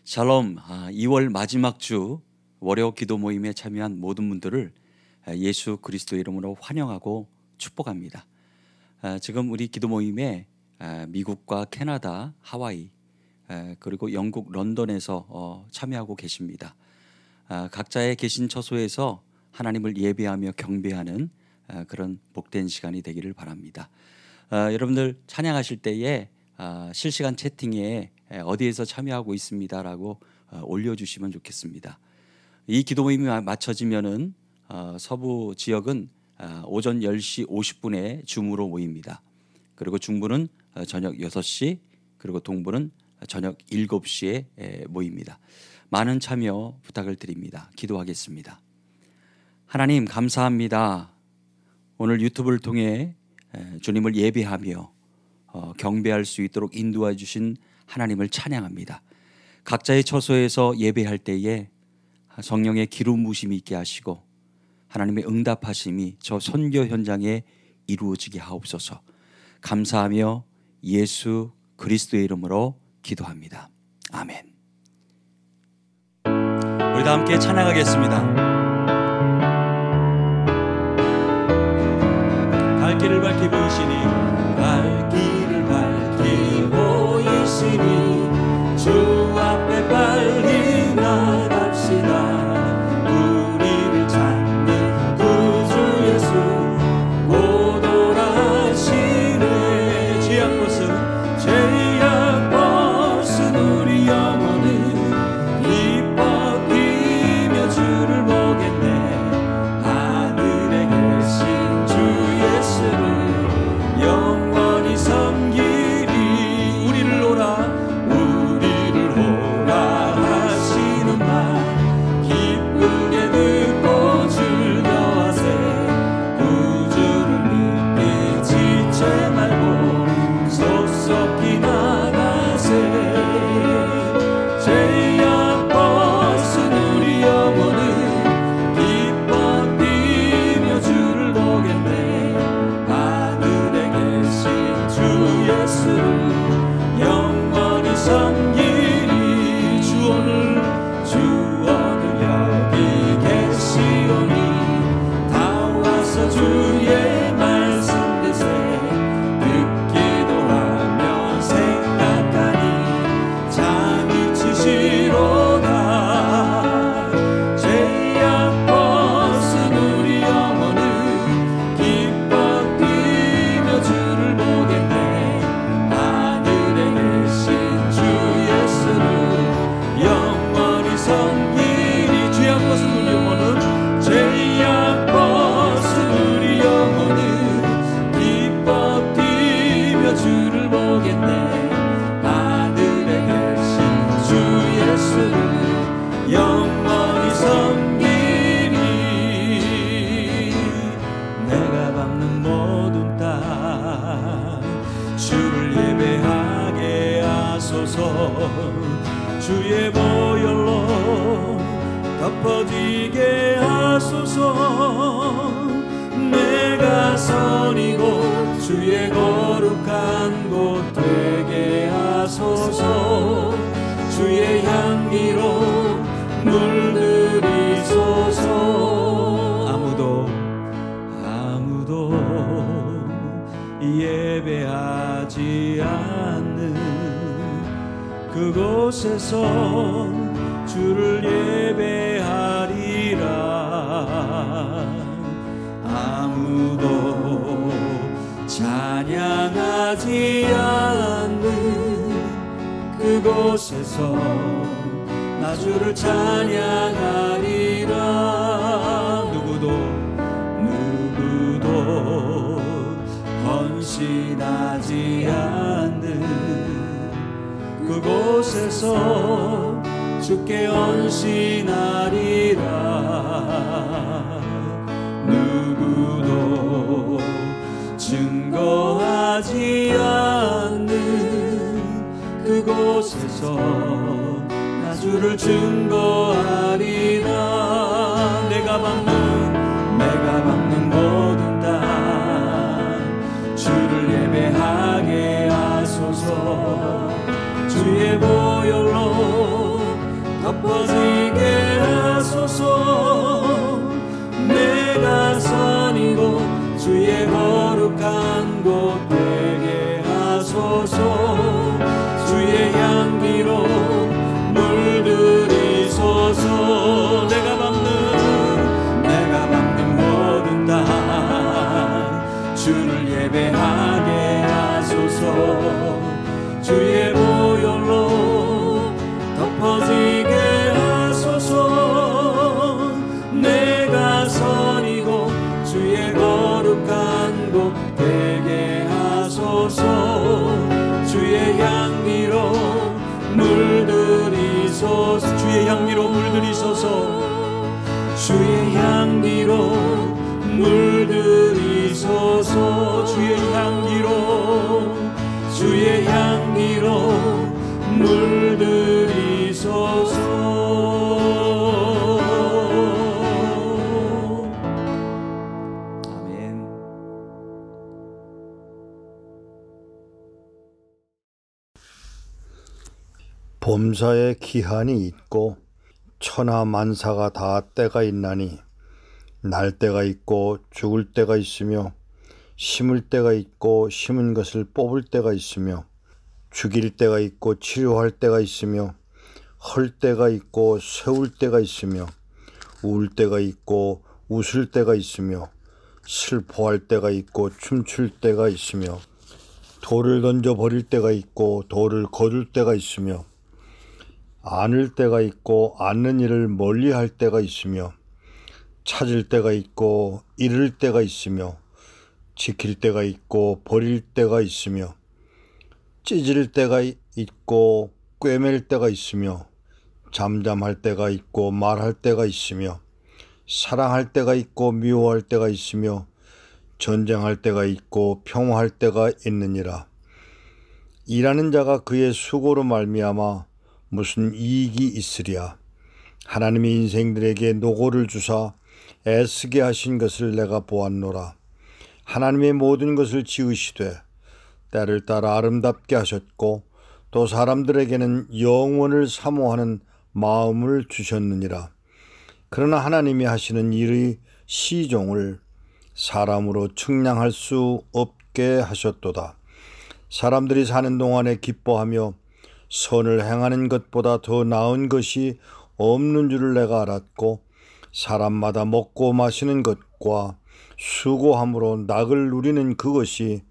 샬롬. 2월 마지막 주 월요 기도 모임에 참여한 모든 분들을 예수 그리스도의 이름으로 환영하고 축복합니다. 지금 우리 기도 모임에 미국과 캐나다, 하와이 그리고 영국 런던에서 참여하고 계십니다. 각자의 계신 처소에서 하나님을 예배하며 경배하는 그런 복된 시간이 되기를 바랍니다. 여러분들 찬양하실 때에 실시간 채팅에 어디에서 참여하고 있습니다라고 올려주시면 좋겠습니다. 이 기도 모임이 마쳐지면은 서부 지역은 오전 10시 50분에 줌으로 모입니다. 그리고 중부는 저녁 6시, 그리고 동부는 저녁 7시에 모입니다. 많은 참여 부탁을 드립니다. 기도하겠습니다. 하나님 감사합니다. 오늘 유튜브를 통해 주님을 예배하며 경배할 수 있도록 인도해 주신 하나님을 찬양합니다. 각자의 처소에서 예배할 때에 성령의 기름 부으심이 있게 하시고 하나님의 응답하심이 저 선교 현장에 이루어지게 하옵소서. 감사하며 예수 그리스도의 이름으로 기도합니다. 아멘. 우리 다 함께 찬양하겠습니다. 갈 길을 밝히 보이시니, 갈 길을 밝히 보이시니 주 앞에 빨리 나갑시다. 우리를 찾는 구주 예수 곧 오라시네. 죄악 벗은 우리 영혼은 기뻐 뛰며 주를 보겠네. 하늘에 계신 주 예수를 영원히 섬기리. 우리를 오라 하시는 말 기쁘게 듣고 즐거워하세. 구주를 믿기 지체 말고 속속히 나가세. 죄악 벗은 우리 영혼은 기뻐 뛰며 주를 보겠네. 하늘에 계신 주 예수를 영원히 섬기리. 주 오늘 여기 계시오니 다 와서 주의 말씀 드세. 듣기도 하며 생각하니 잠이 치시로다. 죄악 벗은 우리 영혼은 기뻐 뛰며 주를 보겠네. 하늘에 계신 주 예수를 영원히 섬기리. 죄악 벗은 우리 영혼은 기뻐 뛰며 주를 보겠네. 하늘에 계신 주 예수를 영원히 섬기리. 내가 밟는 모든 땅 주를 예배하게 하소서. 주의 보혈로 덮어지게 하소서. 내가 선이고 주의 거룩한 곳 되게 하소서. 주의 향기로 물들이소서. 아무도 예배하지 않는 그곳에서 주를 예배하리라. 아무도 찬양하지 않는 그곳에서 나 주를 찬양하리라. 누구도 헌신하지 않는 그곳에서 주께 헌신하리라. 누구도 증거하지 않는 그곳에서 나 주를 증거하리라. 내가 밟는 모든 땅 주를 예배하게 하소서. 주의 보혈로 덮어지게 하소서. 내가 선이고 주의 거룩한 곳 되게 하소서. 주의 향기로 물들이소서. 내가 밟는 모든 땅 주를 예배하게 하소서. 주의 보혈로 덮어지게 하소서. 내가 선이고 주의 거룩한 곳 되게 하소서. 주의 향기로 물들이소서. 주의 향기로 물들이소서. 주의 향기로 물들이소서. 주의 향기로 물들이소서. 아멘. 범사에 기한이 있고 천하 만사가 다 때가 있나니 날 때가 있고 죽을 때가 있으며 심을 때가 있고 심은 것을 뽑을 때가 있으며 죽일 때가 있고 치료할 때가 있으며 헐 때가 있고 세울 때가 있으며 울 때가 있고 웃을 때가 있으며 슬퍼할 때가 있고 춤출 때가 있으며 돌을 던져 버릴 때가 있고 돌을 거둘 때가 있으며 안을 때가 있고 않는 일을 멀리할 때가 있으며 찾을 때가 있고 잃을 때가 있으며 지킬 때가 있고 버릴 때가 있으며 찢을 때가 있고 꿰맬 때가 있으며 잠잠할 때가 있고 말할 때가 있으며 사랑할 때가 있고 미워할 때가 있으며 전쟁할 때가 있고 평화할 때가 있느니라. 일하는 자가 그의 수고로 말미암아 무슨 이익이 있으랴. 하나님이 인생들에게 노고를 주사 애쓰게 하신 것을 내가 보았노라. 하나님의 모든 것을 지으시되 때를 따라 아름답게 하셨고 또 사람들에게는 영원을 사모하는 마음을 주셨느니라. 그러나 하나님이 하시는 일의 시종을 사람으로 측량할 수 없게 하셨도다. 사람들이 사는 동안에 기뻐하며 선을 행하는 것보다 더 나은 것이 없는 줄을 내가 알았고 사람마다 먹고 마시는 것과 수고함으로 낙을 누리는 그것이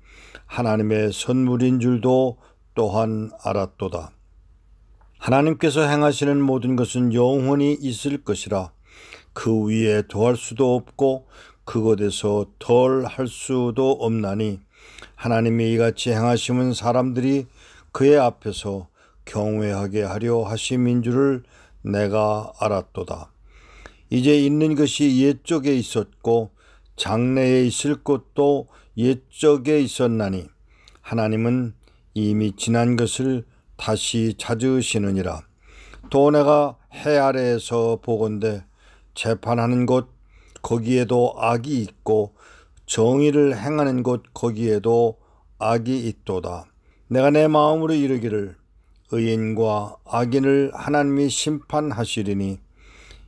하나님의 선물인 줄도 또한 알았도다. 하나님께서 행하시는 모든 것은 영원히 있을 것이라. 그 위에 더할 수도 없고 그것에서 덜 할 수도 없나니 하나님이 이같이 행하심은 사람들이 그의 앞에서 경외하게 하려 하심인 줄을 내가 알았도다. 이제 있는 것이 옛적에 있었고 장래에 있을 것도 옛적에 있었나니 하나님은 이미 지난 것을 다시 찾으시느니라. 또 내가 해 아래에서 보건대 재판하는 곳 거기에도 악이 있고 정의를 행하는 곳 거기에도 악이 있도다. 내가 내 마음으로 이르기를 의인과 악인을 하나님이 심판하시리니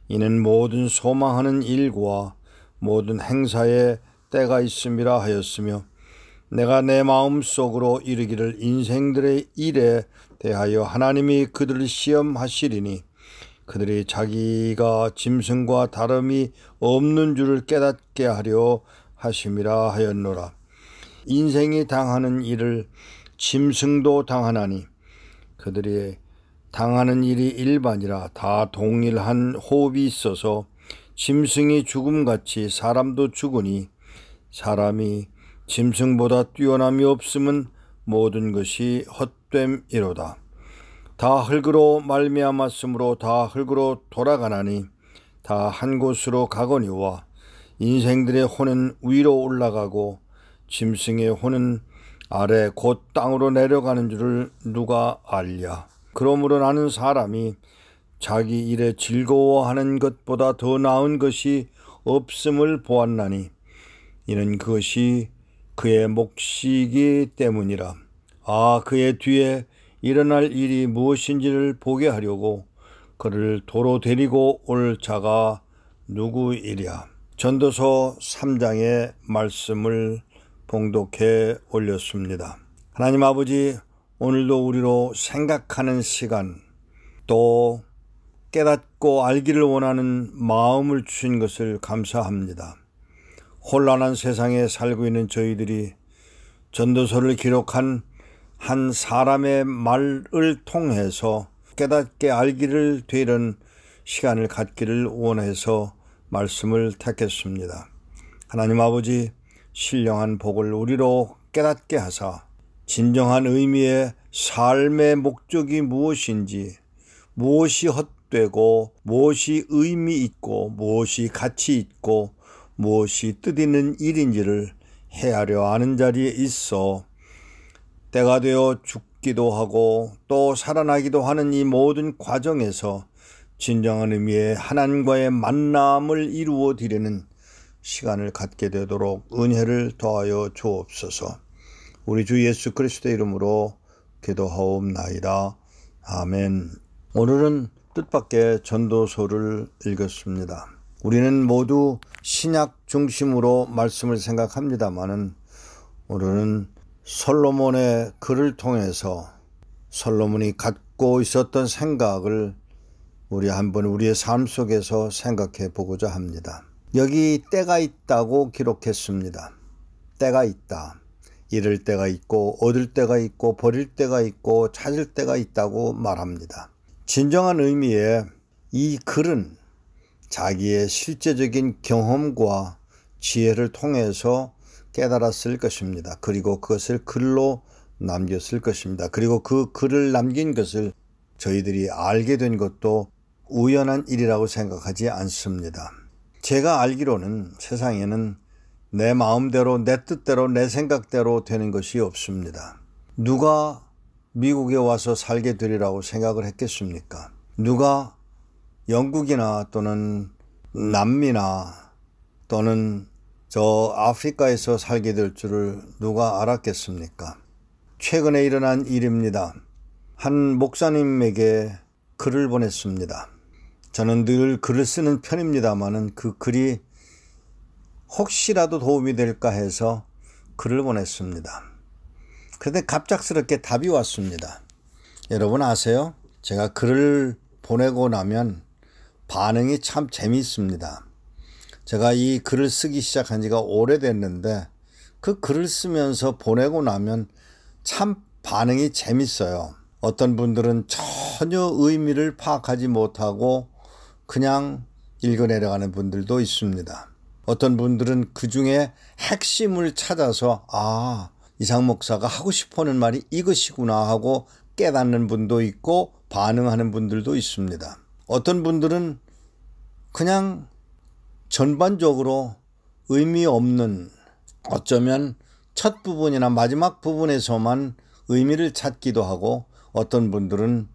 이는 모든 소망하는 일과 모든 행사에 때가 있음이라 하였으며 내가 내 마음속으로 이르기를 인생들의 일에 대하여 하나님이 그들을 시험하시리니 그들이 자기가 짐승과 다름이 없는 줄을 깨닫게 하려 하심이라 하였노라. 인생이 당하는 일을 짐승도 당하나니 그들이 당하는 일이 일반이라. 다 동일한 호흡이 있어서 짐승이 죽음같이 사람도 죽으니 사람이 짐승보다 뛰어남이 없음은 모든 것이 헛됨이로다. 다 흙으로 말미암았으므로 다 흙으로 돌아가나니 다 한 곳으로 가거니와 인생들의 혼은 위로 올라가고 짐승의 혼은 아래 곧 땅으로 내려가는 줄을 누가 알랴. 그러므로 나는 사람이 자기 일에 즐거워하는 것보다 더 나은 것이 없음을 보았나니 이는 그것이 그의 몫이기 때문이라. 그의 뒤에 일어날 일이 무엇인지를 보게 하려고 그를 도로 데리고 올 자가 누구이랴. 전도서 3장의 말씀을 봉독해 올렸습니다. 하나님 아버지, 오늘도 우리로 생각하는 시간, 또 깨닫고 알기를 원하는 마음을 주신 것을 감사합니다. 혼란한 세상에 살고 있는 저희들이 전도서를 기록한 한 사람의 말을 통해서 깨닫게 알기를 되는 시간을 갖기를 원해서 말씀을 택했습니다. 하나님 아버지, 신령한 복을 우리로 깨닫게 하사 진정한 의미의 삶의 목적이 무엇인지, 무엇이 헛되고 무엇이 의미 있고 무엇이 가치 있고 무엇이 뜻있는 일인지를 헤아려 아는 자리에 있어 때가 되어 죽기도 하고 또 살아나기도 하는 이 모든 과정에서 진정한 의미의 하나님과의 만남을 이루어 드리는 시간을 갖게 되도록 은혜를 더하여 주옵소서. 우리 주 예수 그리스도의 이름으로 기도하옵나이다. 아멘. 오늘은 뜻밖의 전도서를 읽었습니다. 우리는 모두 신약 중심으로 말씀을 생각합니다마는 오늘은 솔로몬의 글을 통해서 솔로몬이 갖고 있었던 생각을 우리 한번 우리의 삶 속에서 생각해 보고자 합니다. 여기 때가 있다고 기록했습니다. 때가 있다. 잃을 때가 있고 얻을 때가 있고 버릴 때가 있고 찾을 때가 있다고 말합니다. 진정한 의미의 이 글은 자기의 실제적인 경험과 지혜를 통해서 깨달았을 것입니다. 그리고 그것을 글로 남겼을 것입니다. 그리고 그 글을 남긴 것을 저희들이 알게 된 것도 우연한 일이라고 생각하지 않습니다. 제가 알기로는 세상에는 내 마음대로, 내 뜻대로, 내 생각대로 되는 것이 없습니다. 누가 미국에 와서 살게 되리라고 생각을 했겠습니까? 누가 영국이나 또는 남미나 또는 저 아프리카에서 살게 될 줄을 누가 알았겠습니까? 최근에 일어난 일입니다. 한 목사님에게 글을 보냈습니다. 저는 늘 글을 쓰는 편입니다만은 그 글이 혹시라도 도움이 될까 해서 글을 보냈습니다. 그런데 갑작스럽게 답이 왔습니다. 여러분 아세요? 제가 글을 보내고 나면 반응이 참 재미있습니다. 제가 이 글을 쓰기 시작한 지가 오래됐는데 그 글을 쓰면서 보내고 나면 참 반응이 재밌어요. 어떤 분들은 전혀 의미를 파악하지 못하고 그냥 읽어내려가는 분들도 있습니다. 어떤 분들은 그 중에 핵심을 찾아서 이상 목사가 하고 싶어하는 말이 이것이구나 하고 깨닫는 분도 있고 반응하는 분들도 있습니다. 어떤 분들은 그냥 전반적으로 의미 없는, 어쩌면 첫 부분이나 마지막 부분에서만 의미를 찾기도 하고 어떤 분들은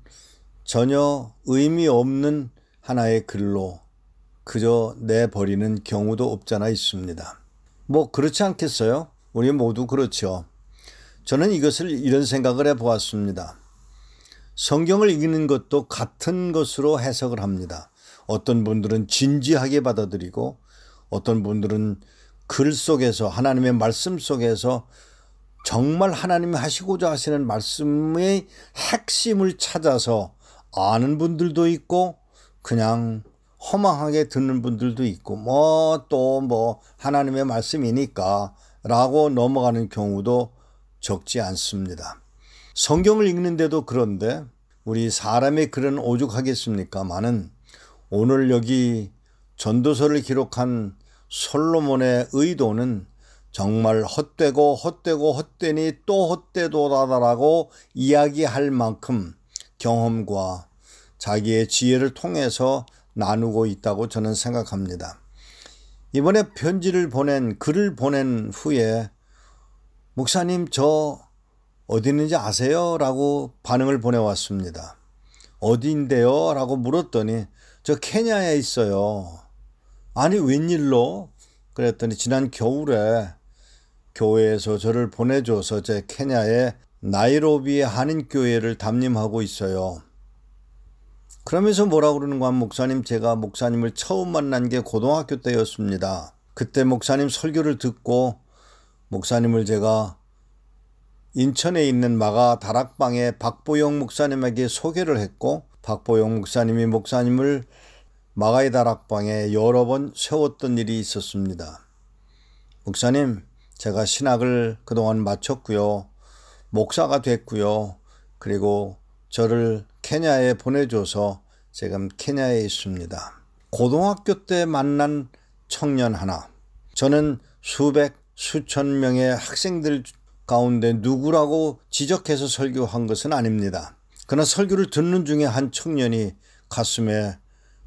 전혀 의미 없는 하나의 글로 그저 내버리는 경우도 없잖아 있습니다. 뭐 그렇지 않겠어요? 우리 모두 그렇죠. 저는 이런 생각을 해보았습니다. 성경을 읽는 것도 같은 것으로 해석을 합니다. 어떤 분들은 진지하게 받아들이고 어떤 분들은 글 속에서 하나님의 말씀 속에서 정말 하나님이 하시고자 하시는 말씀의 핵심을 찾아서 아는 분들도 있고 그냥 허망하게 듣는 분들도 있고 또 하나님의 말씀이니까 라고 넘어가는 경우도 적지 않습니다. 성경을 읽는데도 그런데 우리 사람의 글은 오죽하겠습니까마는 오늘 여기 전도서를 기록한 솔로몬의 의도는 정말 헛되고 헛되니 또 헛되도다라고 이야기할 만큼 경험과 자기의 지혜를 통해서 나누고 있다고 저는 생각합니다. 이번에 글을 보낸 후에 목사님 저 어디 있는지 아세요? 라고 반응을 보내왔습니다. 어디인데요? 라고 물었더니 저 케냐에 있어요. 아니 웬일로? 그랬더니 지난 겨울에 교회에서 저를 보내줘서 제 케냐의 나이로비의 한인교회를 담임하고 있어요. 그러면서 뭐라고 그러는가 하면 목사님, 제가 목사님을 처음 만난 게 고등학교 때였습니다. 그때 목사님 설교를 듣고 목사님을 제가 인천에 있는 마가 다락방에 박보영 목사님에게 소개를 했고 박보영 목사님이 목사님을 마가의 다락방에 여러 번 세웠던 일이 있었습니다. 목사님, 제가 신학을 그동안 마쳤고요. 목사가 됐고요. 그리고 저를 케냐에 보내줘서 지금 케냐에 있습니다. 고등학교 때 만난 청년 하나. 저는 수천 명의 학생들 가운데 누구라고 지적해서 설교한 것은 아닙니다. 그러나 설교를 듣는 중에 한 청년이 가슴에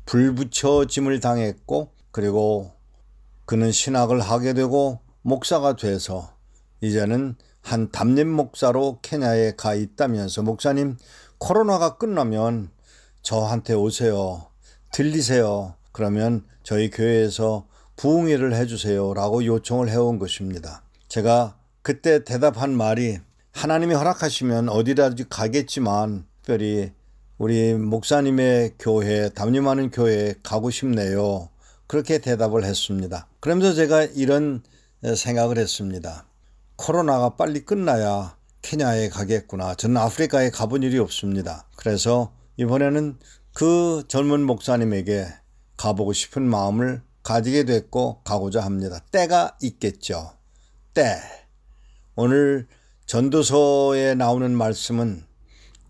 불 붙여짐을 당했고 그리고 그는 신학을 하게 되고 목사가 돼서 이제는 한 담임 목사로 케냐에 가 있다면서 목사님, 코로나가 끝나면 저한테 오세요. 들리세요. 그러면 저희 교회에서 부흥회를 해주세요 라고 요청을 해온 것입니다. 제가 그때 대답한 말이 하나님이 허락하시면 어디라도 가겠지만 특별히 우리 목사님의 교회, 담임하는 교회에 가고 싶네요. 그렇게 대답을 했습니다. 그러면서 제가 이런 생각을 했습니다. 코로나가 빨리 끝나야 케냐에 가겠구나. 저는 아프리카에 가본 일이 없습니다. 그래서 이번에는 그 젊은 목사님에게 가보고 싶은 마음을 가지게 됐고 가고자 합니다. 때가 있겠죠. 때. 오늘 전도서에 나오는 말씀은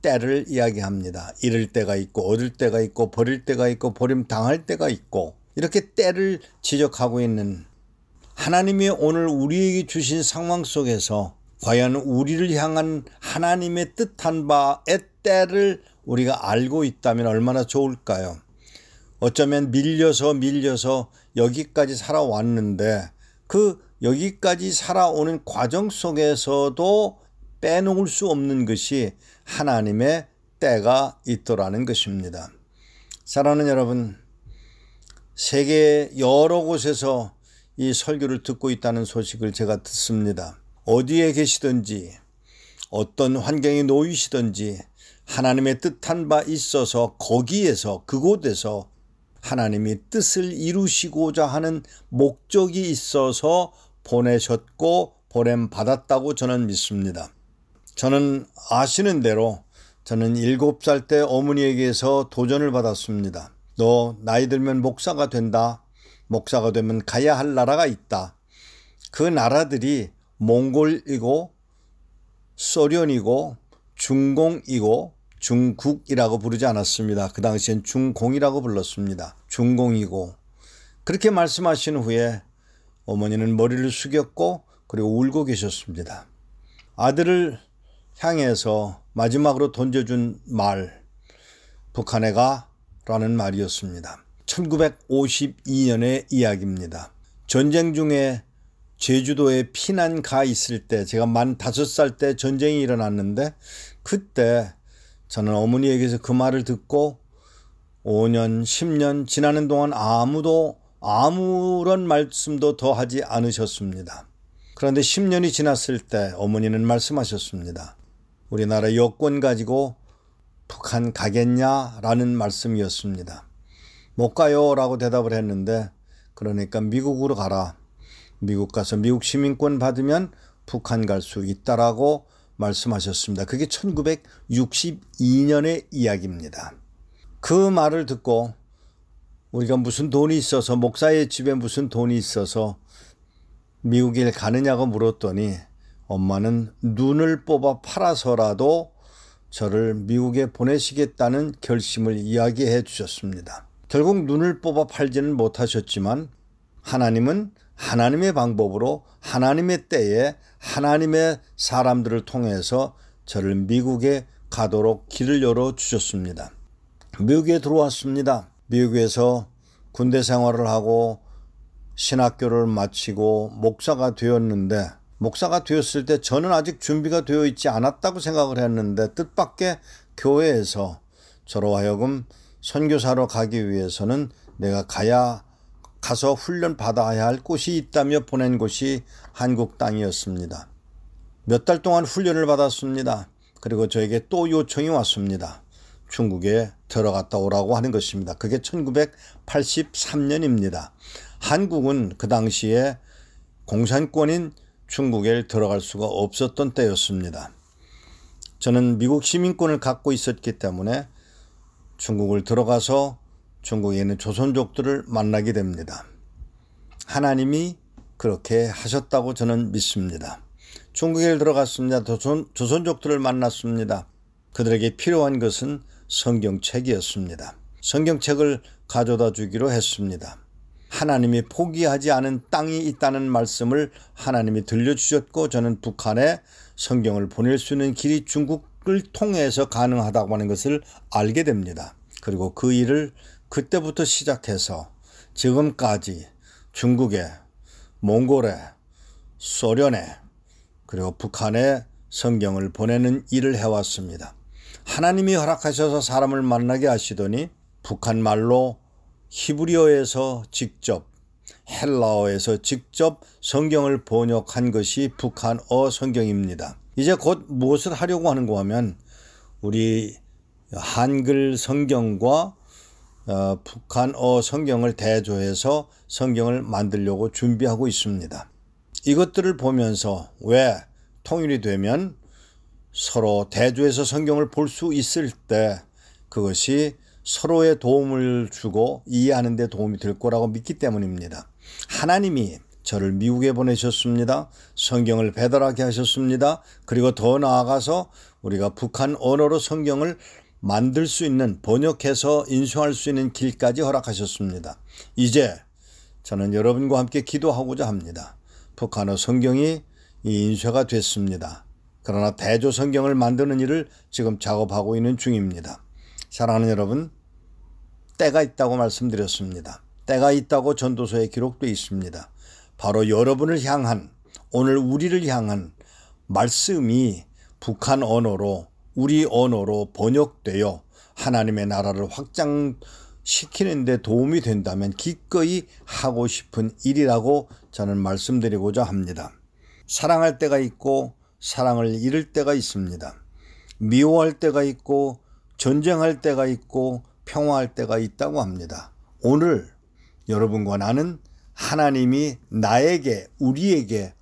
때를 이야기합니다. 이를 때가 있고 얻을 때가 있고 버릴 때가 있고 버림당할 때가 있고 이렇게 때를 지적하고 있는 하나님이 오늘 우리에게 주신 상황 속에서 과연 우리를 향한 하나님의 뜻한 바의 때를 우리가 알고 있다면 얼마나 좋을까요? 어쩌면 밀려서 여기까지 살아왔는데 그 여기까지 살아오는 과정 속에서도 빼놓을 수 없는 것이 하나님의 때가 있더라는 것입니다. 사랑하는 여러분, 세계 여러 곳에서 이 설교를 듣고 있다는 소식을 제가 듣습니다. 어디에 계시든지 어떤 환경에 놓이시든지 하나님의 뜻한 바 있어서 거기에서 그곳에서 하나님이 뜻을 이루시고자 하는 목적이 있어서 보내셨고 보냄받았다고 저는 믿습니다. 저는 아시는 대로 저는 7살 때 어머니에게서 도전을 받았습니다. 너 나이 들면 목사가 된다. 목사가 되면 가야 할 나라가 있다. 그 나라들이 몽골이고 소련이고 중공이고 중국이라고 부르지 않았습니다. 그 당시엔 중공이라고 불렀습니다. 중공이고 그렇게 말씀하신 후에 어머니는 머리를 숙였고 그리고 울고 계셨습니다. 아들을 향해서 마지막으로 던져준 말, 북한에 가라는 말이었습니다. 1952년의 이야기입니다. 전쟁 중에 제주도에 피난 가 있을 때 제가 만 5살 때 전쟁이 일어났는데 그때 저는 어머니에게서 그 말을 듣고 5년, 10년 지나는 동안 아무도 아무런 말씀도 더 하지 않으셨습니다. 그런데 10년이 지났을 때 어머니는 말씀하셨습니다. 우리나라 여권 가지고 북한 가겠냐라는 말씀이었습니다. 못 가요 라고 대답을 했는데 그러니까 미국으로 가라. 미국 가서 미국 시민권 받으면 북한 갈 수 있다라고 말씀하셨습니다. 그게 1962년의 이야기입니다. 그 말을 듣고 우리가 무슨 돈이 있어서 목사의 집에 무슨 돈이 있어서 미국에 가느냐고 물었더니 엄마는 눈을 뽑아 팔아서라도 저를 미국에 보내시겠다는 결심을 이야기해 주셨습니다. 결국 눈을 뽑아 팔지는 못하셨지만 하나님은 하나님의 방법으로 하나님의 때에 하나님의 사람들을 통해서 저를 미국에 가도록 길을 열어주셨습니다. 미국에 들어왔습니다. 미국에서 군대 생활을 하고 신학교를 마치고 목사가 되었는데 목사가 되었을 때 저는 아직 준비가 되어 있지 않았다고 생각을 했는데 뜻밖의 교회에서 저로 하여금 선교사로 가기 위해서는 내가 가서 훈련 받아야 할 곳이 있다며 보낸 곳이 한국 땅이었습니다. 몇 달 동안 훈련을 받았습니다. 그리고 저에게 또 요청이 왔습니다. 중국에 들어갔다 오라고 하는 것입니다. 그게 1983년입니다. 한국은 그 당시에 공산권인 중국에 들어갈 수가 없었던 때였습니다. 저는 미국 시민권을 갖고 있었기 때문에 중국을 들어가서 중국에 있는 조선족들을 만나게 됩니다. 하나님이 그렇게 하셨다고 저는 믿습니다. 중국에 들어갔습니다. 조선족들을 만났습니다. 그들에게 필요한 것은 성경책이었습니다. 성경책을 가져다 주기로 했습니다. 하나님이 포기하지 않은 땅이 있다는 말씀을 하나님이 들려주셨고, 저는 북한에 성경을 보낼 수 있는 길이 중국을 통해서 가능하다고 하는 것을 알게 됩니다. 그리고 그 일을 그때부터 시작해서 지금까지 중국에, 몽골에, 소련에, 그리고 북한에 성경을 보내는 일을 해왔습니다. 하나님이 허락하셔서 사람을 만나게 하시더니 북한 말로 히브리어에서 직접, 헬라어에서 직접 성경을 번역한 것이 북한어 성경입니다. 이제 곧 무엇을 하려고 하는가 하면 우리 한글 성경과 북한어 성경을 대조해서 성경을 만들려고 준비하고 있습니다. 이것들을 보면서 왜 통일이 되면 서로 대조해서 성경을 볼 수 있을 때 그것이 서로의 도움을 주고 이해하는 데 도움이 될 거라고 믿기 때문입니다. 하나님이 저를 미국에 보내셨습니다. 성경을 배달하게 하셨습니다. 그리고 더 나아가서 우리가 북한 언어로 성경을 만들 수 있는, 번역해서 인수할 수 있는 길까지 허락하셨습니다. 이제 저는 여러분과 함께 기도하고자 합니다. 북한어 성경이 인쇄가 됐습니다. 그러나 대조 성경을 만드는 일을 지금 작업하고 있는 중입니다. 사랑하는 여러분, 때가 있다고 말씀드렸습니다. 때가 있다고 전도서에 기록되어 있습니다. 바로 여러분을 향한, 오늘 우리를 향한 말씀이 북한 언어로, 우리 언어로 번역되어 하나님의 나라를 확장시키는 데 도움이 된다면 기꺼이 하고 싶은 일이라고 저는 말씀드리고자 합니다. 사랑할 때가 있고 사랑을 잃을 때가 있습니다. 미워할 때가 있고 전쟁할 때가 있고 평화할 때가 있다고 합니다. 오늘 여러분과 나는 하나님이 나에게, 우리에게,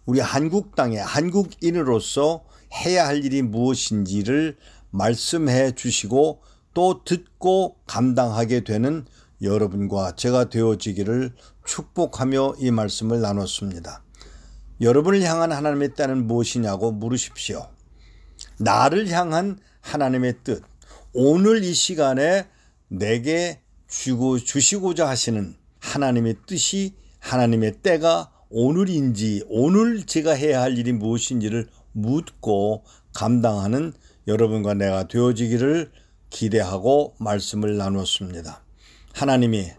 우리 한국 땅에 한국인으로서 해야 할 일이 무엇인지를 말씀해 주시고 또 듣고 감당하게 되는 여러분과 제가 되어지기를 축복하며 이 말씀을 나눴습니다. 여러분을 향한 하나님의 때는 무엇이냐고 물으십시오. 나를 향한 하나님의 뜻, 오늘 이 시간에 내게 주시고자 하시는 하나님의 뜻이, 하나님의 때가 오늘인지, 오늘 제가 해야 할 일이 무엇인지를 묻고 감당하는 여러분과 내가 되어지기를 기대하고 말씀을 나눴습니다. 하나님이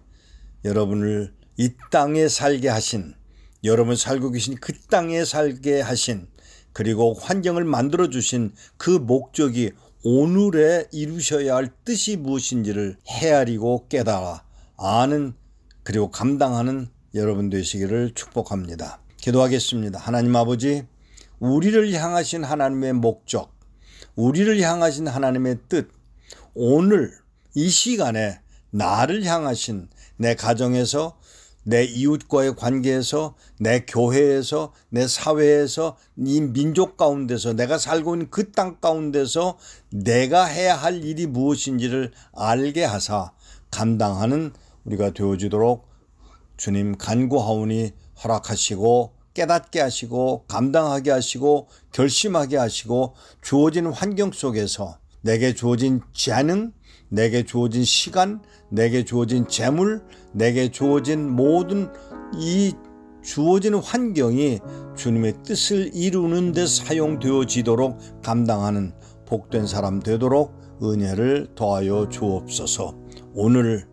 여러분을 이 땅에 살게 하신, 여러분 살고 계신 그 땅에 살게 하신, 그리고 환경을 만들어 주신 그 목적이 오늘에 이루셔야 할 뜻이 무엇인지를 헤아리고 깨달아 아는, 그리고 감당하는 여러분 되시기를 축복합니다. 기도하겠습니다. 하나님 아버지, 우리를 향하신 하나님의 목적, 우리를 향하신 하나님의 뜻, 오늘 이 시간에 나를 향하신, 내 가정에서, 내 이웃과의 관계에서, 내 교회에서, 내 사회에서, 이 민족 가운데서, 내가 살고 있는 그 땅 가운데서 내가 해야 할 일이 무엇인지를 알게 하사 감당하는 우리가 되어지도록 주님 간구하오니 허락하시고 깨닫게 하시고 감당하게 하시고 결심하게 하시고 주어진 환경 속에서 내게 주어진 재능, 내게 주어진 시간, 내게 주어진 재물, 내게 주어진 모든 이 주어진 환경이 주님의 뜻을 이루는 데 사용되어지도록 감당하는 복된 사람 되도록 은혜를 더하여 주옵소서. 오늘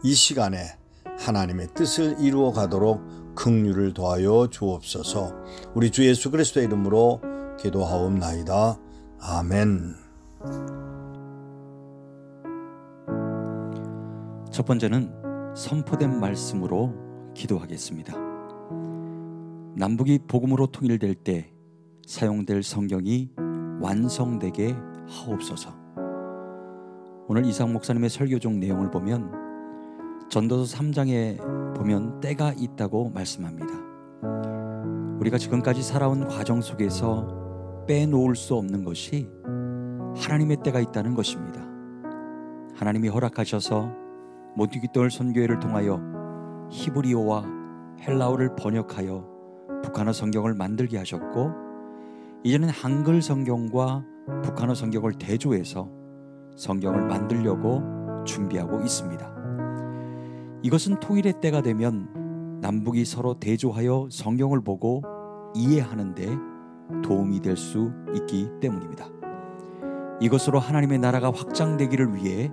이 시간에 하나님의 뜻을 이루어 가도록 긍휼을 더하여 주옵소서. 우리 주 예수 그리스도의 이름으로 기도하옵나이다. 아멘. 첫 번째는 선포된 말씀으로 기도하겠습니다. 남북이 복음으로 통일될 때 사용될 성경이 완성되게 하옵소서. 오늘 이상 목사님의 설교 중 내용을 보면 전도서 3장에 보면 때가 있다고 말씀합니다. 우리가 지금까지 살아온 과정 속에서 빼놓을 수 없는 것이 하나님의 때가 있다는 것입니다. 하나님이 허락하셔서 모티기돌 선교회를 통하여 히브리어와 헬라어를 번역하여 북한어 성경을 만들게 하셨고, 이제는 한글 성경과 북한어 성경을 대조해서 성경을 만들려고 준비하고 있습니다. 이것은 통일의 때가 되면 남북이 서로 대조하여 성경을 보고 이해하는 데 도움이 될 수 있기 때문입니다. 이것으로 하나님의 나라가 확장되기를 위해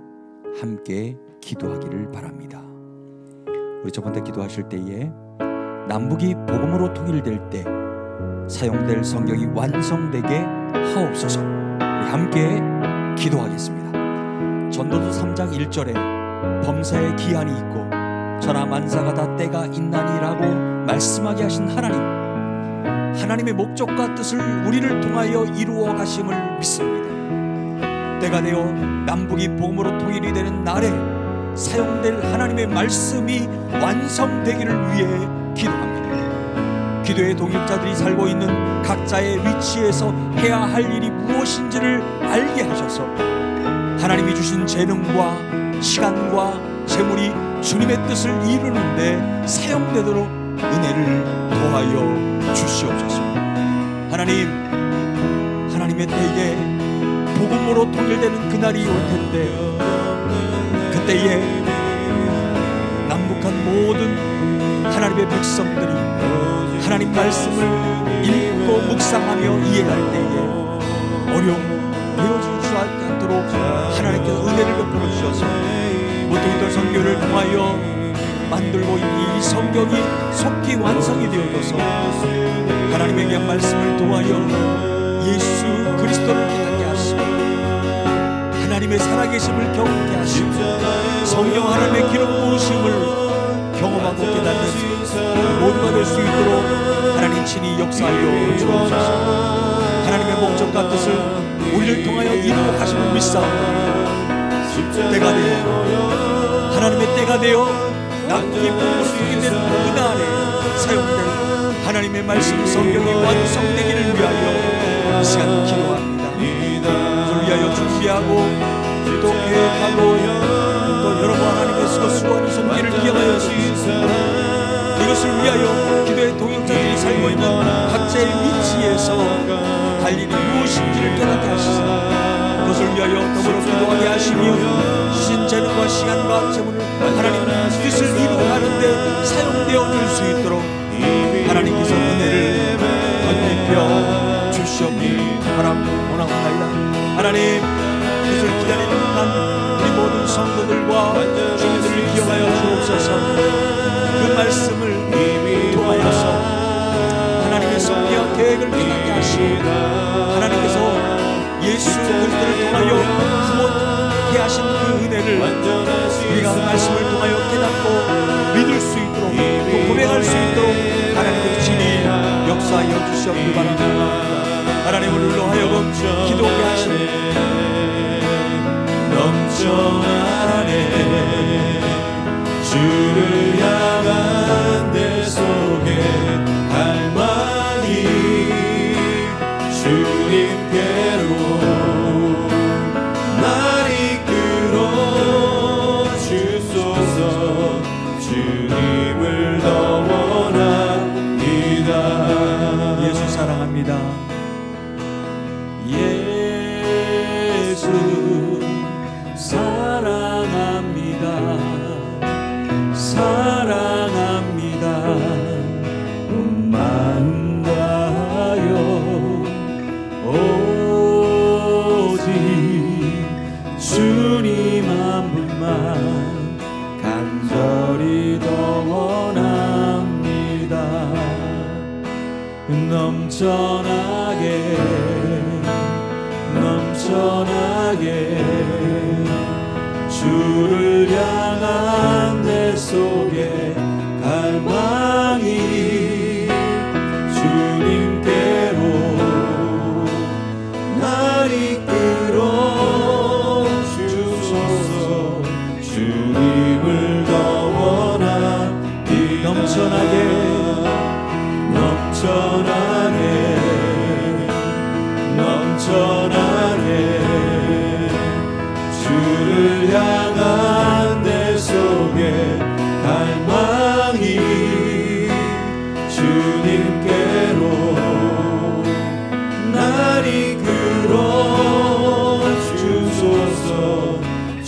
함께 기도하기를 바랍니다. 우리 저번 때 기도하실 때에 남북이 복음으로 통일될 때 사용될 성경이 완성되게 하옵소서. 우리 함께 기도하겠습니다. 전도서 3장 1절에 범사에 기한이 있고 전하 만사가 다 때가 있나니라고 말씀하게 하신 하나님의 목적과 뜻을 우리를 통하여 이루어 가심을 믿습니다. 때가 되어 남북이 복음으로 통일이 되는 날에 사용될 하나님의 말씀이 완성되기를 위해 기도합니다. 기도의 동역자들이 살고 있는 각자의 위치에서 해야 할 일이 무엇인지를 알게 하셔서 하나님이 주신 재능과 시간과 재물이 주님의 뜻을 이루는데 사용되도록 은혜를 더하여 주시옵소서. 하나님의 때에 복음으로 통일되는 그날이 올 텐데, 그때에 남북한 모든 하나님의 백성들이 하나님 말씀을 읽고 묵상하며 이해할 때에 어려움 되어지지 않도록 하나님께서 은혜를 베풀어 주셔서 모퉁이돌 선교를 통하여 만들고 있는 이 성경이 속히 완성이 되어져서 하나님의 귀한 말씀을 도하여 예수 그리스도를 깨닫게 하시고 하나님의 살아계심을 경험케 하시고 성령 하나님의 기름 부으심을 경험하고 깨닫는 모두가 될 수 있도록 하나님 친히 역사하여 주옵소서. 하나님의 목적과 뜻을 우리를 통하여 이루어 가심을 믿사옵나니 때가 되어 하나님의 때가 되어 남북이 복음으로 통일되는 그날에 사용될 하나님의 말씀 성경이 완성되기를 위하여 이 시간 기도합니다. 그를 위하여 준비하고 또 계획하고 또 여러분 하나님의 수고하는 손길을 기억하여 주시옵소서. 이것을 위하여 기도의 동역자들이 살고 있는 각자의 위치에서 할 일이 무엇인지를 깨닫게 하시사 그것을 위하여 더불어 기도하게 하시며 주신 재능과 시간과 재물을 하나님 뜻을 이루어가는데 사용되어 줄 수 있도록 하나님께서 은혜를 덧입혀 주시옵기 원하옵나이다. 하나님 뜻을 기다리는 한 우리 모든 성도들과 주민들을 기억하여 주옵소서. 그 말씀을 통하여서 하나님의 섭리와 계획을 깨닫게 하시고 하나님께서 예수 그리스도를 통하여 구원케 하신 그 은혜를 우리가 말씀을 통하여 깨닫고 믿을 수 있도록 또 고백할 수 있도록 하나님께서 친히 역사하여 주시옵길 바랍니다. 하나님을 울로 하여금 기도하게 하시네 넘쳐나네 주를 향한 내 속에 갈망이 주님께로 날 이끌어 주소서. 주님을 더 원합니다. 예수 사랑합니다. 예수 사랑합니다. 사랑합니다. 만나요 오직 주님 한 분만 간절히 더 원합니다. 넘쳐나게 주를 향한 내 속에 갈망이 주님께로 날 이끌어 주소서.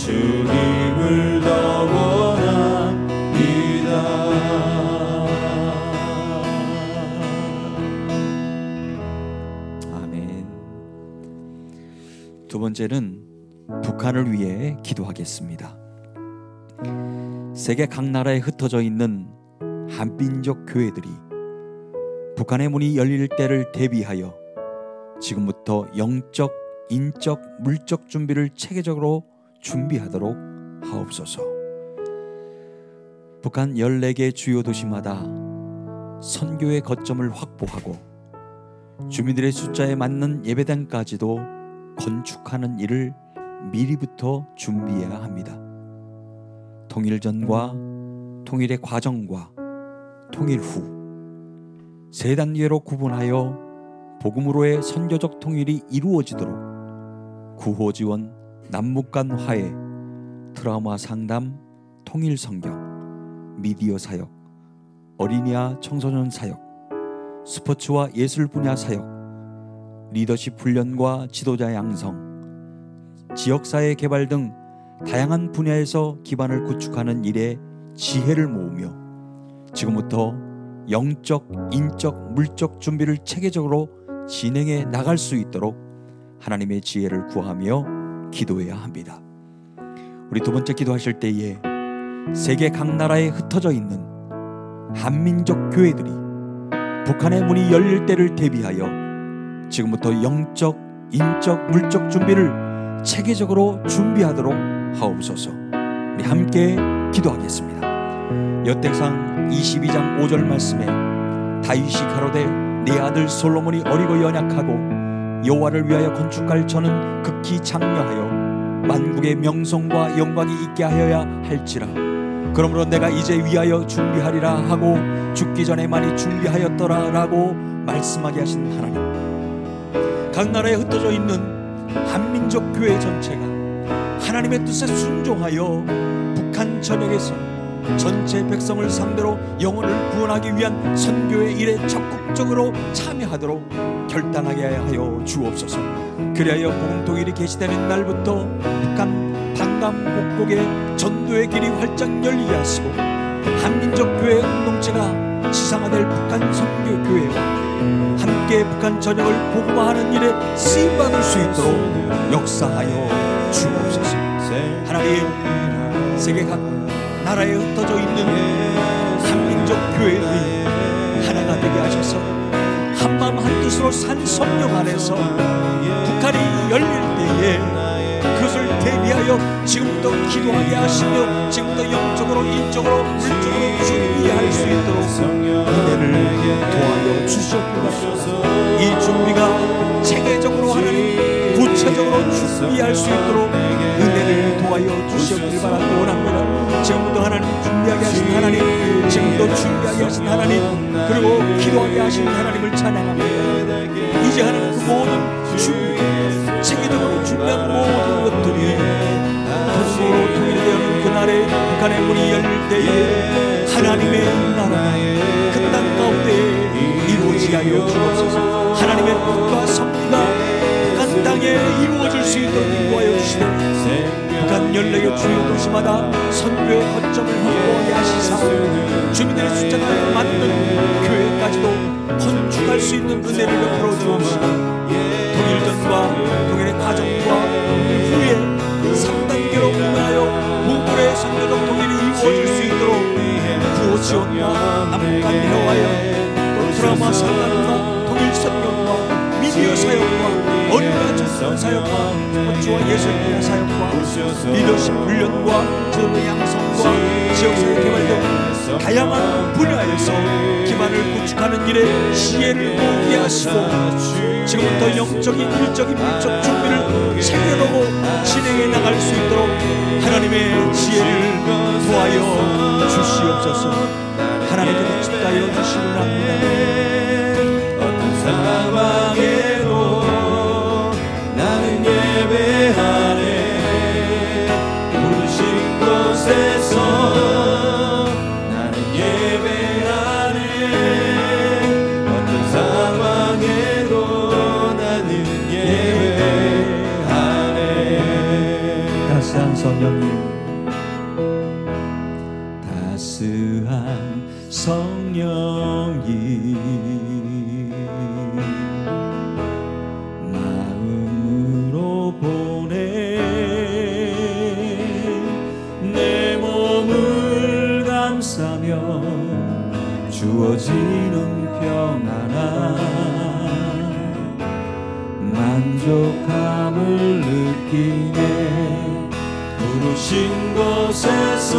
주님을 더 원합니다. 아멘. 두 번째는 북한을 위해 기도하겠습니다. 세계 각 나라에 흩어져 있는 한민족 교회들이 북한의 문이 열릴 때를 대비하여 지금부터 영적, 인적, 물적 준비를 체계적으로 준비하도록 하옵소서. 북한 14개 주요 도시마다 선교의 거점을 확보하고 주민들의 숫자에 맞는 예배당까지도 건축하는 일을 미리부터 준비해야 합니다. 통일 전과 통일의 과정과 통일 후 세 단계로 구분하여 복음으로의 선교적 통일이 이루어지도록 구호 지원, 남북 간 화해, 트라우마 상담, 통일 성경, 미디어 사역, 어린이와 청소년 사역, 스포츠와 예술 분야 사역, 리더십 훈련과 지도자 양성, 지역사회 개발 등 다양한 분야에서 기반을 구축하는 일에 지혜를 모으며 지금부터 영적, 인적, 물적 준비를 체계적으로 진행해 나갈 수 있도록 하나님의 지혜를 구하며 기도해야 합니다. 우리 두 번째 기도하실 때에 세계 각 나라에 흩어져 있는 한민족 교회들이 북한의 문이 열릴 때를 대비하여 지금부터 영적, 인적, 물적 준비를 체계적으로 준비하도록 하옵소서. 우리 함께 기도하겠습니다. 여태상 22장 5절 말씀에 다윗이 가로되 내 아들 솔로몬이 어리고 연약하고 여호와를 위하여 건축할 저는 극히 장려하여 만국의 명성과 영광이 있게 하여야 할지라. 그러므로 내가 이제 위하여 준비하리라 하고 죽기 전에 많이 준비하였더라 라고 말씀하게 하신 하나님, 각 나라에 흩어져 있는 한민족 교회 전체가 하나님의 뜻에 순종하여 북한 전역에서 전체 백성을 상대로 영혼을 구원하기 위한 선교의 일에 적극적으로 참여하도록 결단하게 하여 주옵소서. 그리하여 복음 통일이 계시되는 날부터 북한 방감곡곡에 전도의 길이 활짝 열리게 하시고 한민족 교회 공동체가 지상화될 북한 선교교회와 함께 북한 전역을 복음화하는 일에 쓰임받을 수 있도록 역사하여 주옵소서. 하나님, 세계 각 나라에 흩어져 있는 한민족 교회들이 하나가 되게 하셔서 한마음 한뜻으로 산 성령 안에서 북한이 열릴 때에 그것을 대비하여 지금부터 기도하게 하시며 지금부터 영적으로, 인적으로, 물적으로 준비할 수 있도록 은혜를 도와여 주시옵소서. 이 준비가 체계적으로 하나님 구체적으로 준비할 수 있도록 은혜를 도와여 주시옵길 바라고 원합니다. 지금부터 하나님 준비하게 하신 하나님, 지금부터 준비하게 하신 하나님, 그리고 기도하게 하신 하나님을 찬양합니다. 이제 하나님 그 모든 준비, 체계적으로 준비한 모든 것들이 통으로 통일되는 그날에 북한의 문이 열릴 때에 하나님의 나라가 그 땅 가운데 이루어지게 하여 주옵소서. 하나님의 뜻과 섭리가 북한 땅에 이루어질 수 있도록 인도하여 주시되 북한 14개 주요 도시마다 선교의 거점을 확보하게 하시사 주민들의 숫자가 맞는 교회까지도 건축할 수 있는 은혜를 베풀어 주옵시고 통일전과 통일의 과정과 후에 3단계로 구분하여 무불의 선교적 통일이 이루어질 수 있도록 구호 지원과 남북한 대화여 또 드라마 상담과 통일 선교과 미디어 사역과 어린이와 청소년 사역과 스포츠와 예술 분야 사역과 리더십 훈련과 지도자 양성과 지역사회 개발 등 다양한 분야에서 기반을 구축하는 일에 지혜를 모으게 하시고 지금부터 영적인, 일적인, 물적 준비를 체계적으로 진행해 나갈 수 있도록 하나님의 지혜를 도와여 주시옵소서. 하나님께서 축하하여 주시기를 합니다. 어떤 상황에도 나는 예배하네. 부르신 곳에서 나는 예배하네. 어떤 상황에도 나는 예배하네. 따스한 성령 따스한 성령이 마음으로 보내 내 몸을 감싸며 주어지는 평안한 만족함을 느끼네. 부르신 곳에서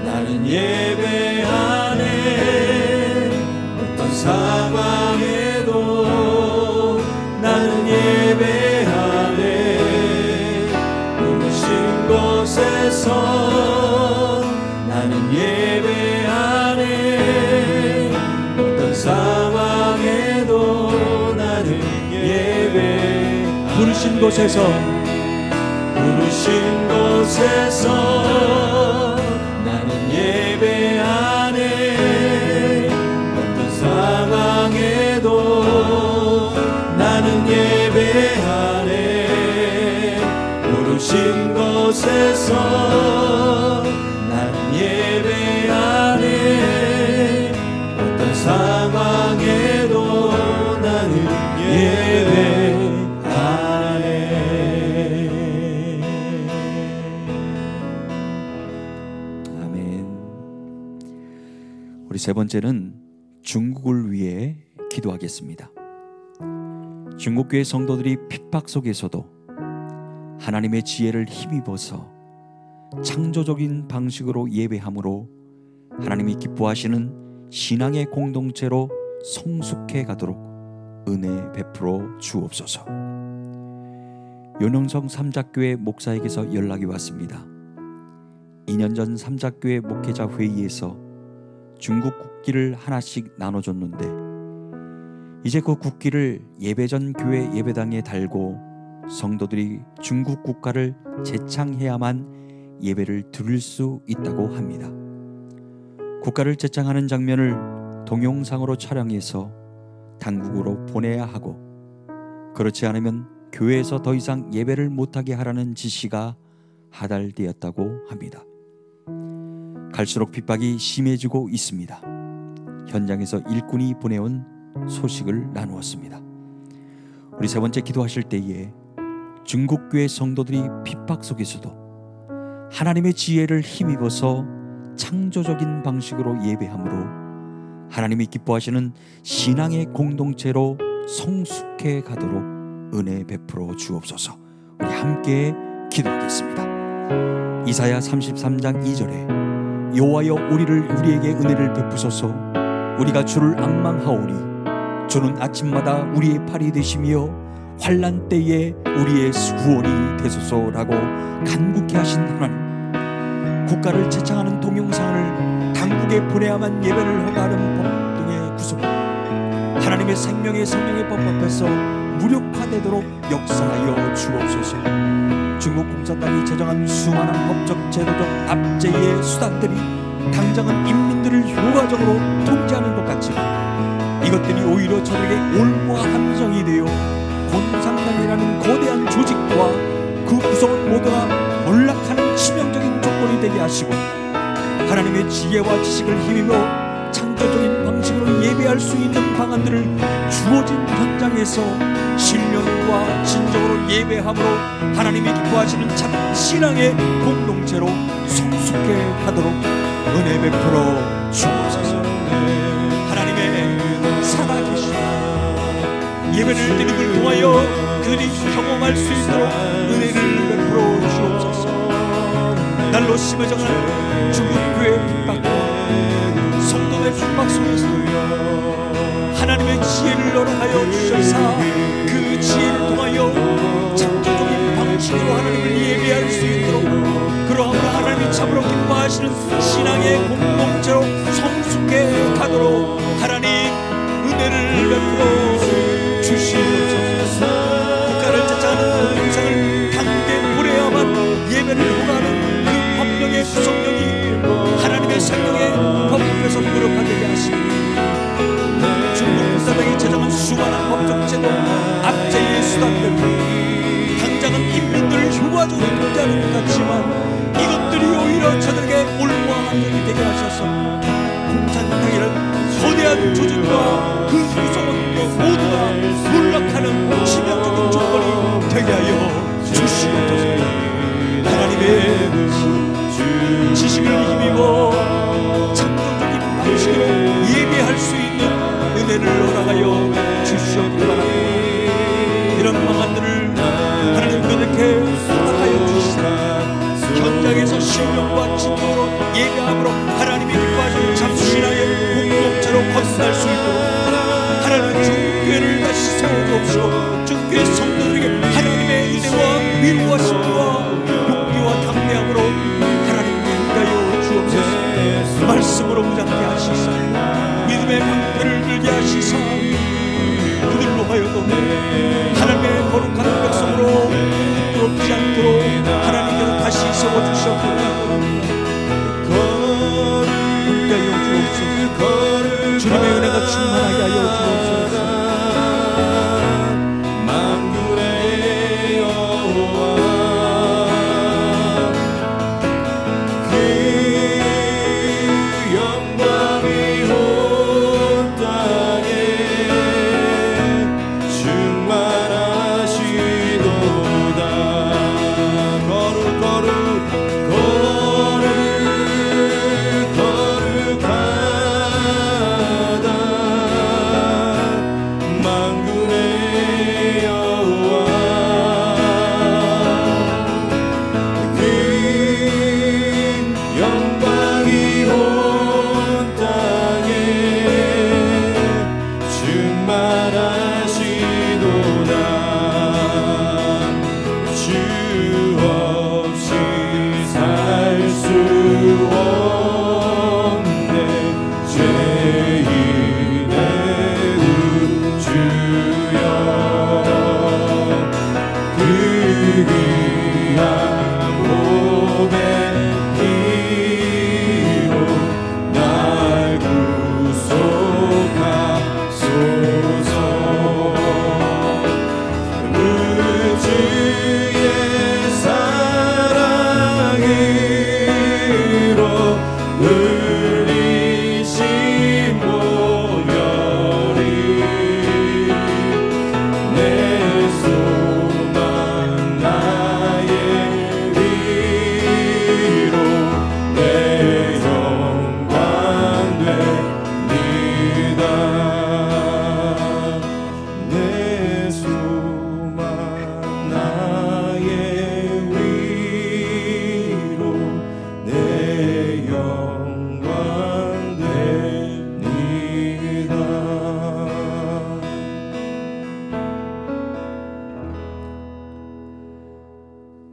나는 예배하네. 어떤 상황에도 나는 예배하네. 부르신 곳에서 나는 예배하네. 어떤 상황에도 나는 예배하네. 부르신 곳에서 부르신 곳에서 나는 예배하네. 어떤 상황에도 나는 예배하네. 부르신 곳에서 나는 예배하네. 어떤 상황에도 나는 예배하네. 우리 세 번째는 중국을 위해 기도하겠습니다. 중국교회 성도들이 핍박 속에서도 하나님의 지혜를 힘입어서 창조적인 방식으로 예배함으로 하나님이 기뻐하시는 신앙의 공동체로 성숙해 가도록 은혜 베풀어 주옵소서. 연흥성 삼작교회 목사에게서 연락이 왔습니다. 2년 전 삼작교회 목회자 회의에서 중국 국기를 하나씩 나눠줬는데 이제 그 국기를 예배전 교회 예배당에 달고 성도들이 중국 국가를 제창해야만 예배를 드릴 수 있다고 합니다. 국가를 제창하는 장면을 동영상으로 촬영해서 당국으로 보내야 하고 그렇지 않으면 교회에서 더 이상 예배를 못하게 하라는 지시가 하달되었다고 합니다. 갈수록 핍박이 심해지고 있습니다. 현장에서 일꾼이 보내온 소식을 나누었습니다. 우리 세 번째 기도하실 때에 중국교회 성도들이 핍박 속에서도 하나님의 지혜를 힘입어서 창조적인 방식으로 예배함으로 하나님이 기뻐하시는 신앙의 공동체로 성숙해 가도록 은혜 베풀어 주옵소서. 우리 함께 기도하겠습니다. 이사야 33장 2절에 여호와여 우리에게 은혜를 베푸소서. 우리가 주를 앙망하오니 주는 아침마다 우리의 팔이 되시며 환난 때에 우리의 구원이 되소서라고 간구케 하신 하나님, 국가를 제창하는 동영상을 당국에 보내야만 예배를 허가하는 법 등의 구속, 하나님의 생명의 성령의 법 앞에서 무력화되도록 역사하여 주옵소서. 중국 공산당이 제정한 수많은 법적 제도적 압제의 수단들이 당장은 인민들을 효과적으로 통제하는 것 같지만 이것들이 오히려 저들에게 올무와 함정이 되어 공산당이라는 거대한 조직과 그 구성원 모두가 몰락하는 치명적인 조건이 되게 하시고 하나님의 지혜와 지식을 힘입어 창조적인 방식으로 예배할 수 있는 방안들을 주어진 현장에서 신령과 진정으로 예배함으로 하나님이 기뻐하시는 참 신앙의 공동체로 성숙해 하도록 은혜 베풀어 주옵소서. 하나님의 살아계신 예배를 드리는 걸 통하여 그들이 경험할 수 있도록 은혜를 베풀어 주옵소서. 날로 심해져가는 중국교회 핍박과 성도의 핍박 속에서 하나님의 지혜를 허락하여 주셔서 그 지혜를 통하여 창조적인 방식으로 하나님을 예배할 수 있도록 그러함으로 하나님이 참으로 기뻐하시는 신앙의 공동체로 성숙해 가도록 하나님 은혜를 베풀어 주시옵소서. 국가를 제창하는 동영상을 당국에 보내야만 예배를 허가하는 그 법령의 구성력이 하나님의 생명의 법 앞에서 무력화되게 하시고 중국 공산당이 제정한 수많은 법적 제도 압제의 수단들 당장은 인민들을 효과적으로 통제하는 것 없지만 이것들이 오히려 저들에게 올무와 한정이 되게 하셔서 공산당이라는 거대한 조직과 그 무서운 것 모두가 몰락하는 치명적인 조건이 되게 하여 주시옵소서. 하나님의 지식을 힘입어 창조적인 방식으로 예배할 수 있는 은혜를 허락하여 주시옵기 바랍니다. 이런 방안들을 하나님 그렇게 허락하여 주시사 현장에서 신령과 진정으로 예배함으로 하나님이 기뻐하시는 참 신앙의 공동체로 거듭날 수 있도록 하나님 중교회를 다시 세워주옵시고 중교회 성도들에게 하나님의 은혜와 위로와 신부와 용기와 담대함으로 하나님께 인하여 주옵소서. 말씀으로 무장케 하시사 믿음의 방패를 들게 하시사 그들로 하여금 하나님의 거룩한 백성으로 부끄럽지 않도록 하나님께서 다시 세워주셨구나. 함께하여 주옵소서. 주님의 은혜가 충만하게 하여 주옵소서. 만군의 여호와 그 영광이 온 땅에 충만하시도다.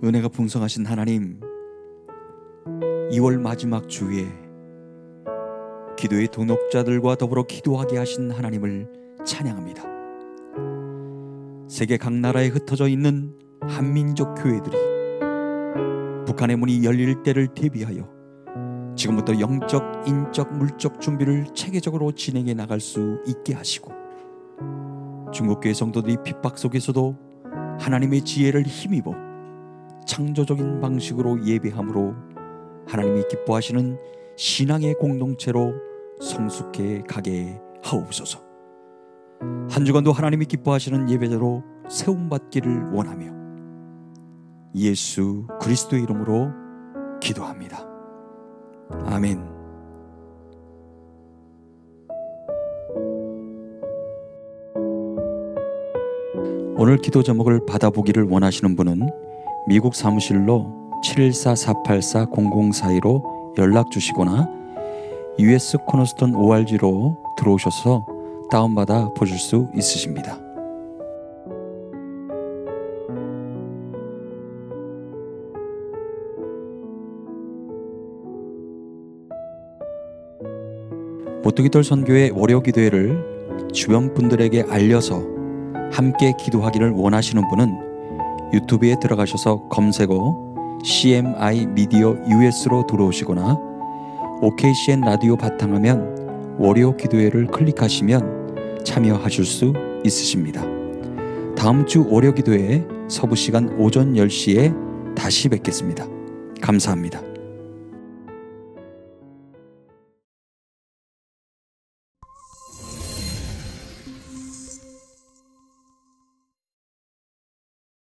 은혜가 풍성하신 하나님, 2월 마지막 주에 기도의 동역자들과 더불어 기도하게 하신 하나님을 찬양합니다. 세계 각 나라에 흩어져 있는 한민족 교회들이 북한의 문이 열릴 때를 대비하여 지금부터 영적, 인적, 물적 준비를 체계적으로 진행해 나갈 수 있게 하시고, 중국교회 성도들이 핍박 속에서도 하나님의 지혜를 힘입어 창조적인 방식으로 예배함으로 하나님이 기뻐하시는 신앙의 공동체로 성숙해 가게 하옵소서. 한 주간도 하나님이 기뻐하시는 예배자로 세움받기를 원하며 예수 그리스도의 이름으로 기도합니다. 아멘. 오늘 기도 제목을 받아보기를 원하시는 분은 미국 사무실로 714-484-0042로 연락 주시거나 US 코너스톤 ORG로 들어오셔서 다운받아 보실 수 있으십니다. 모뚜기돌 선교회 월요 기도회를 주변 분들에게 알려서 함께 기도하기를 원하시는 분은 유튜브에 들어가셔서 검색어 CMI 미디어 US로 들어오시거나 OKCN 라디오 바탕화면 월요 기도회를 클릭하시면 참여하실 수 있으십니다. 다음 주 월요 기도회 서부 시간 오전 10시에 다시 뵙겠습니다. 감사합니다.